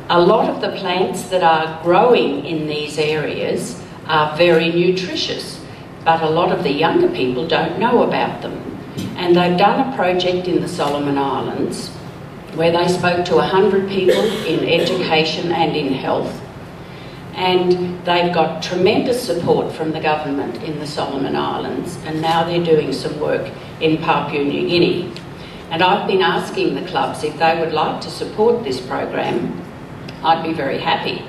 A lot of the plants that are growing in these areas are very nutritious, but a lot of the younger people don't know about them. And they've done a project in the Solomon Islands where they spoke to 100 people in education and in health. And they've got tremendous support from the government in the Solomon Islands, and now they're doing some work in Papua New Guinea. And I've been asking the clubs if they would like to support this program. I'd be very happy.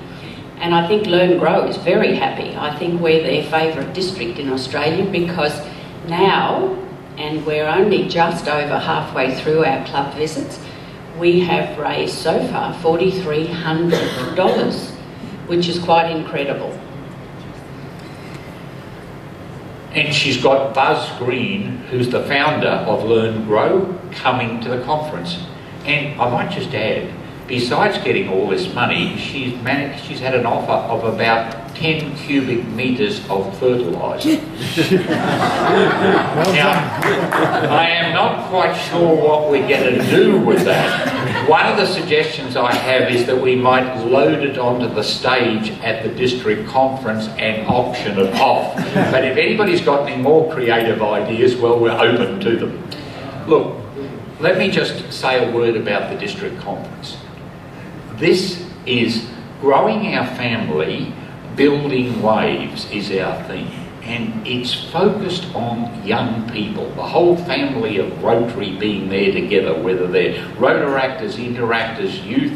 And I think Learn Grow is very happy. I think we're their favourite district in Australia because now, and we're only just over halfway through our club visits, we have raised so far $4,300, which is quite incredible. And she's got Buzz Green, who's the founder of Learn Grow, coming to the conference. And I might just add, besides getting all this money, she's had an offer of about 10 cubic metres of fertiliser. Now, I am not quite sure what we're going to do with that. One of the suggestions I have is that we might load it onto the stage at the district conference and auction it off. But if anybody's got any more creative ideas, well, we're open to them. Look, let me just say a word about the district conference. This is growing our family, building waves is our theme, and it's focused on young people, the whole family of Rotary being there together, whether they're Rotaractors, Interactors, Youth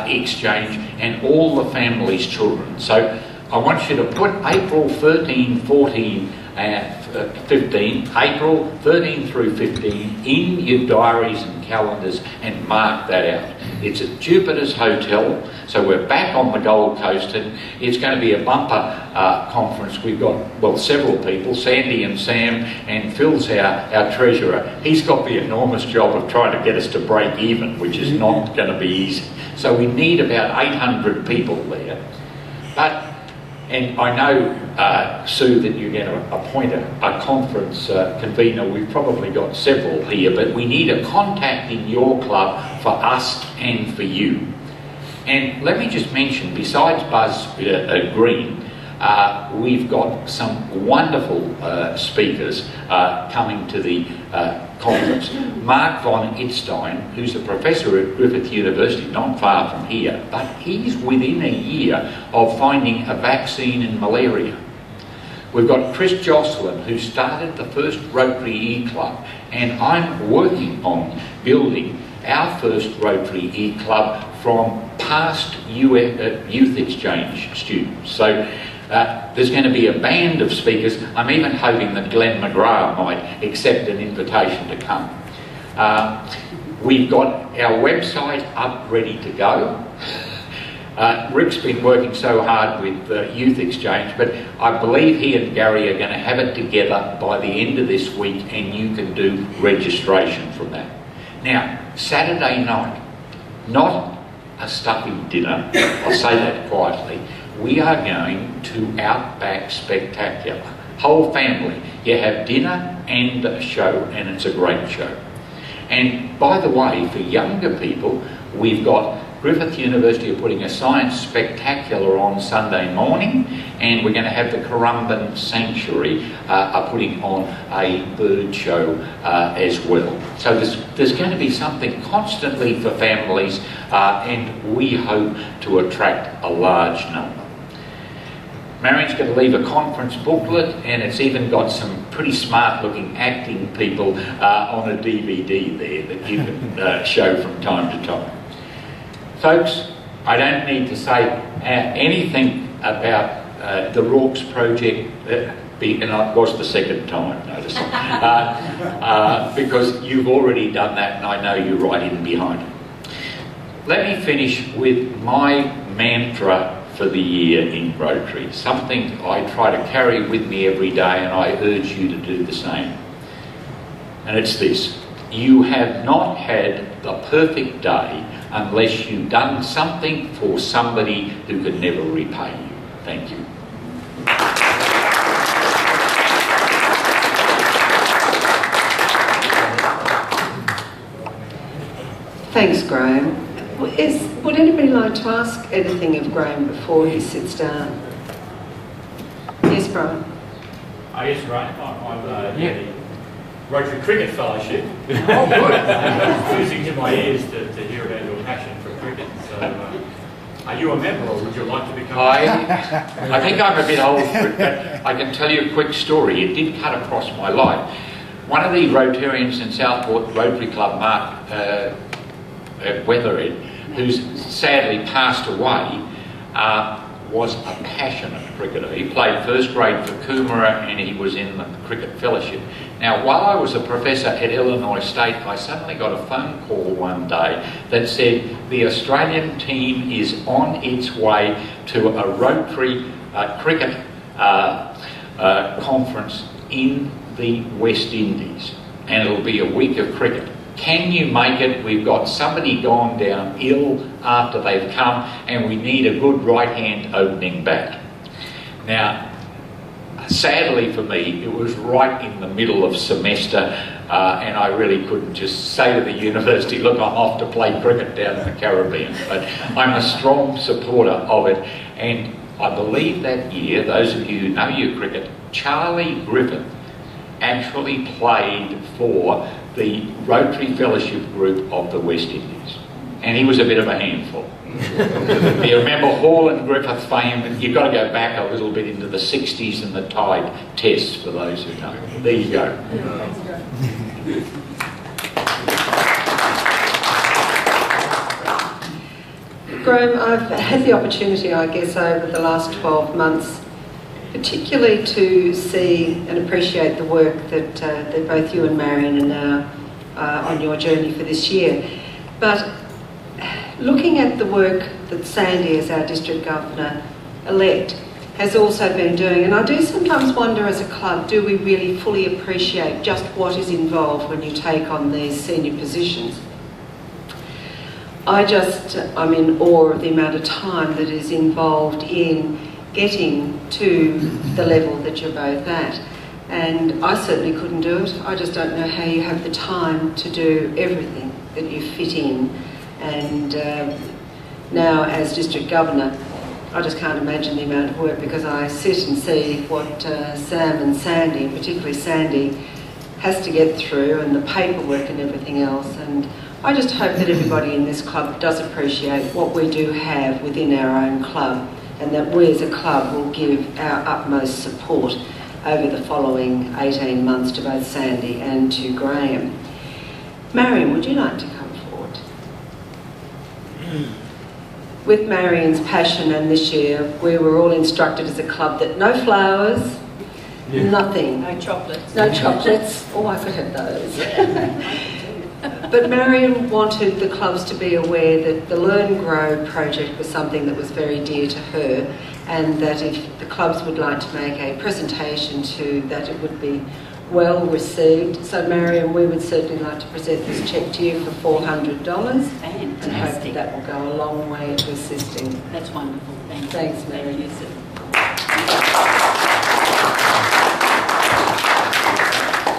Exchange, and all the family's children. So I want you to put April 13, 14, 15, April 13 through 15 in your diaries and calendars and mark that out. It's at Jupiter's Hotel, so we're back on the Gold Coast, and it's going to be a bumper conference. We've got, well, several people, Sandy and Sam, and Phil's our treasurer. He's got the enormous job of trying to get us to break even, which is not going to be easy. So we need about 800 people there. But and I know, Sue, that you're going to appoint a conference convener. We've probably got several here, but we need a contact in your club for us and for you. And let me just mention, besides Buzz Green, we've got some wonderful speakers coming to the conference. Mark von Itzstein, who's a professor at Griffith University, not far from here, but he's within a year of finding a vaccine in malaria. We've got Chris Jocelyn, who started the first Rotary E-Club, and I'm working on building our first Rotary E-Club from past youth exchange students. So there's going to be a band of speakers. I'm even hoping that Glenn McGrath might accept an invitation to come. We've got our website up, ready to go. Rick's been working so hard with Youth Exchange, but I believe he and Gary are going to have it together by the end of this week, and you can do registration from that. Now, Saturday night, not a stuffy dinner, I'll say that quietly, we are going to Outback Spectacular. Whole family. You have dinner and a show, and it's a great show. And by the way, for younger people, we've got Griffith University are putting a science spectacular on Sunday morning, and we're going to have the Currumbin Sanctuary are putting on a bird show as well. So there's going to be something constantly for families, and we hope to attract a large number. Marion's going to leave a conference booklet, and it's even got some pretty smart looking acting people on a DVD there that you can show from time to time. Folks, I don't need to say anything about the Rorke's project, and it was the second time, notice, because you've already done that, and I know you're right in behind it. Let me finish with my mantra for the year in Rotary, something I try to carry with me every day, and I urge you to do the same. And it's this: you have not had the perfect day unless you've done something for somebody who could never repay you. Thank you. Thanks, Graham. Would anybody like to ask anything of Graham before he sits down? Yes, Brian. Yes, Graham. I'm the Rotary Cricket Fellowship. Oh, good. Music to my ears to hear about your passion for cricket. So, are you a member, or would you like to become? I think I'm a bit old for it, but I can tell you a quick story. It did cut across my life. One of the Rotarians in Southport Rotary Club, Mark Weathered, who's sadly passed away, was a passionate cricketer. He played first grade for Coomera and he was in the Cricket Fellowship. Now, while I was a professor at Illinois State, I suddenly got a phone call one day that said the Australian team is on its way to a Rotary cricket conference in the West Indies, and it'll be a week of cricket. Can you make it? We've got somebody gone down ill after they've come, and we need a good right-hand opening bat. Now, sadly for me, it was right in the middle of semester, and I really couldn't just say to the university, look, I'm off to play cricket down in the Caribbean. But I'm a strong supporter of it, and I believe that year, those of you who know your cricket, Charlie Griffith actually played for the Rotary Fellowship group of the West Indies, and he was a bit of a handful. You remember Hall and Griffith fame, and you've got to go back a little bit into the 60s and the Tide Test for those who know. There you go. Graham, I've had the opportunity, I guess, over the last 12 months, particularly to see and appreciate the work that both you and Marion are now on your journey for this year. But looking at the work that Sandy, as our District Governor-elect, has also been doing, and I do sometimes wonder as a club, do we really fully appreciate just what is involved when you take on these senior positions? I'm in awe of the amount of time that is involved in getting to the level that you're both at. And I certainly couldn't do it. I just don't know how you have the time to do everything that you fit in. And now as District Governor, I just can't imagine the amount of work, because I sit and see what Sam and Sandy, and particularly Sandy, has to get through, and the paperwork and everything else. And I just hope that everybody in this club does appreciate what we do have within our own club, and that we as a club will give our utmost support over the following 18 months to both Sandy and to Graham. Marion, would you like to come forward? With Marion's passion, and this year we were all instructed as a club that no flowers, nothing. No chocolates. No chocolates. Oh, I could have those. But Marion wanted the clubs to be aware that the Learn Grow project was something that was very dear to her, and that if the clubs would like to make a presentation to that, it would be well received. So Marion, we would certainly like to present this cheque to you for $400. Fantastic. And hope that will go a long way to assisting. That's wonderful. Thanks, Marion. Thank you, sir.